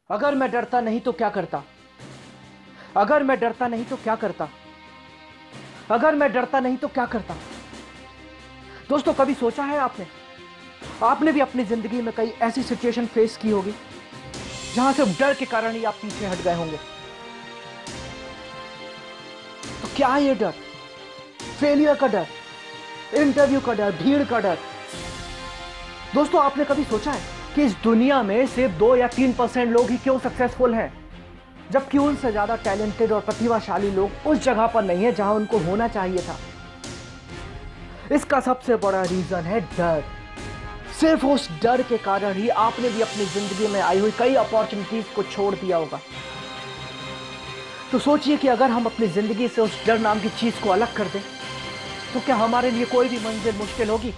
अगर मैं डरता नहीं तो क्या करता? अगर मैं डरता नहीं तो क्या करता? अगर मैं डरता नहीं तो क्या करता? दोस्तों, कभी सोचा है आपने? आपने भी अपनी जिंदगी में कई ऐसी सिचुएशन फेस की होगी जहां सिर्फ डर के कारण ही आप पीछे हट गए होंगे। तो क्या है ये डर? फेलियर का डर, इंटरव्यू का डर, भीड़ का डर। दोस्तों, आपने कभी सोचा है कि इस दुनिया में सिर्फ 2 या 3% लोग ही क्यों सक्सेसफुल हैं, जबकि उनसे ज्यादा टैलेंटेड और प्रतिभाशाली लोग उस जगह पर नहीं है जहां उनको होना चाहिए था? इसका सबसे बड़ा रीजन है डर। सिर्फ उस डर के कारण ही आपने भी अपनी जिंदगी में आई हुई कई अपॉर्चुनिटीज को छोड़ दिया होगा। तो सोचिए कि अगर हम अपनी जिंदगी से उस डर नाम की चीज को अलग कर दें तो क्या हमारे लिए कोई भी मंजिल मुश्किल होगी?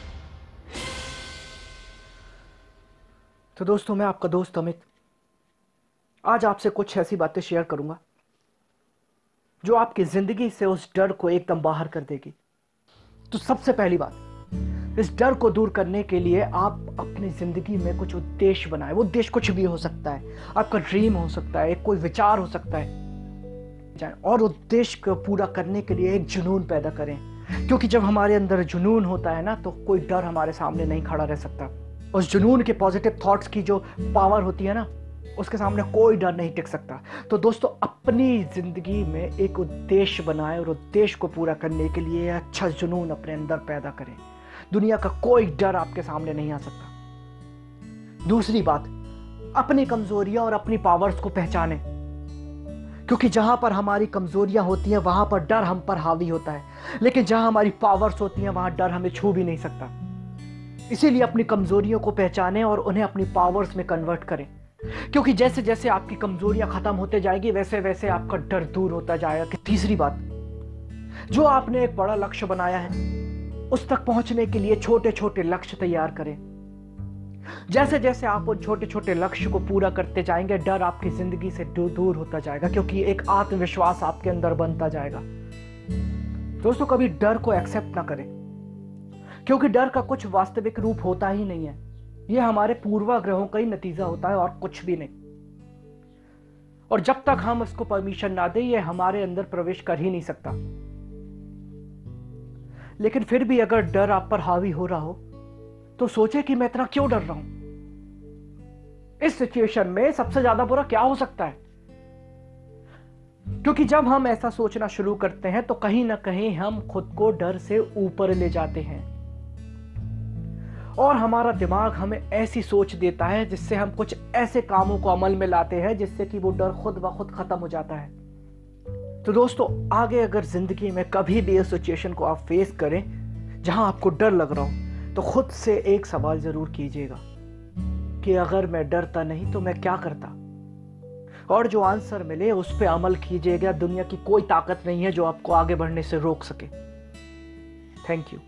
तो दोस्तों, मैं आपका दोस्त अमित आज आपसे कुछ ऐसी बातें शेयर करूंगा जो आपकी जिंदगी से उस डर को एकदम बाहर कर देगी। तो सबसे पहली बात, इस डर को दूर करने के लिए आप अपनी जिंदगी में कुछ उद्देश्य बनाएं। वो उद्देश्य कुछ भी हो सकता है, आपका ड्रीम हो सकता है, कोई विचार हो सकता है, और उद्देश्य को पूरा करने के लिए एक जुनून पैदा करें। क्योंकि जब हमारे अंदर जुनून होता है ना, तो कोई डर हमारे सामने नहीं खड़ा रह सकता। उस जुनून के पॉजिटिव थॉट्स की जो पावर होती है ना, उसके सामने कोई डर नहीं टिक सकता। तो दोस्तों, अपनी जिंदगी में एक उद्देश्य बनाएं और उद्देश्य को पूरा करने के लिए अच्छा जुनून अपने अंदर पैदा करें। दुनिया का कोई डर आपके सामने नहीं आ सकता। दूसरी बात, अपनी कमजोरियां और अपनी पावर्स को पहचानें। क्योंकि जहां पर हमारी कमजोरियां होती हैं वहां पर डर हम पर हावी होता है, लेकिन जहां हमारी पावर्स होती हैं वहां डर हमें छू भी नहीं सकता। इसीलिए अपनी कमजोरियों को पहचानें और उन्हें अपनी पावर्स में कन्वर्ट करें। क्योंकि जैसे जैसे आपकी कमजोरियां खत्म होते जाएगी वैसे वैसे आपका डर दूर होता जाएगा। तीसरी बात, जो आपने एक बड़ा लक्ष्य बनाया है उस तक पहुंचने के लिए छोटे छोटे लक्ष्य तैयार करें। जैसे जैसे आप उन छोटे छोटे लक्ष्य को पूरा करते जाएंगे, डर आपकी जिंदगी से दूर होता जाएगा, क्योंकि एक आत्मविश्वास आपके अंदर बनता जाएगा। दोस्तों, कभी डर को एक्सेप्ट ना करें, क्योंकि डर का कुछ वास्तविक रूप होता ही नहीं है। यह हमारे पूर्वाग्रहों का ही नतीजा होता है और कुछ भी नहीं। और जब तक हम इसको परमिशन ना दें, यह हमारे अंदर प्रवेश कर ही नहीं सकता। लेकिन फिर भी अगर डर आप पर हावी हो रहा हो तो सोचे कि मैं इतना क्यों डर रहा हूं। इस सिचुएशन में सबसे ज्यादा बुरा क्या हो सकता है? क्योंकि जब हम ऐसा सोचना शुरू करते हैं तो कहीं ना कहीं हम खुद को डर से ऊपर ले जाते हैं और हमारा दिमाग हमें ऐसी सोच देता है जिससे हम कुछ ऐसे कामों को अमल में लाते हैं जिससे कि वो डर खुद ब खुद खत्म हो जाता है। तो दोस्तों, आगे अगर जिंदगी में कभी भी इस सिचुएशन को आप फेस करें जहां आपको डर लग रहा हो, तो खुद से एक सवाल जरूर कीजिएगा कि अगर मैं डरता नहीं तो मैं क्या करता, और जो आंसर मिले उस पर अमल कीजिएगा। दुनिया की कोई ताकत नहीं है जो आपको आगे बढ़ने से रोक सके। Thank you.